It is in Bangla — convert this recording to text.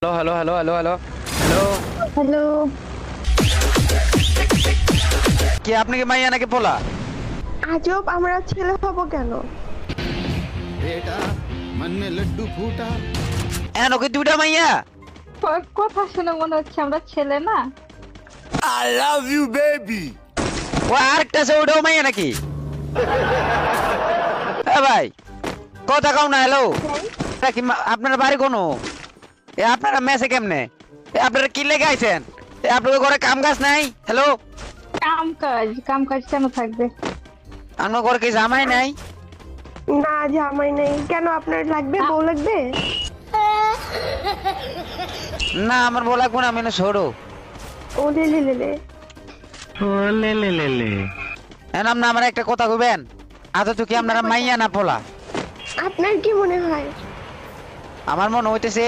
Hello hello hello hello hello hello. কি আপনি কি মাইয়া নাকি পোলা? আজব, আমরা ছেলে হব কেন? बेटा मन में लड्डू फूटा। এন ওকে দুইটা মাইয়া। কথা শুনে মনে হচ্ছে আমরা ছেলে না। I love you baby। ও আরেকটা আছে ওটাও মাইয়া নাকি? এ ভাই কথা কও না। হ্যালো কি আপনার বাড়ি কোনো? এ আপনারা মেসে কেমনে? এ আপনারা কি লেগে আইছেন? এ আপনাদের ঘরে কাম কাজ নাই? হ্যালো কাম কাজ কেন থাকবে? আপনার ঘরে কি জামাই নাই? না, জামাই নেই। কেন, আপনার লাগবে? বউ লাগবে? না আমার বলা কোন আমি না ছোড়ো। ও লে লে লে লে। এখন আপনি আমার একটা কথা কইবেন, আদৌ কি আপনারা মাইয়া না পোলা? আপনার কি মনে হয়? আমার মনে হইতেছে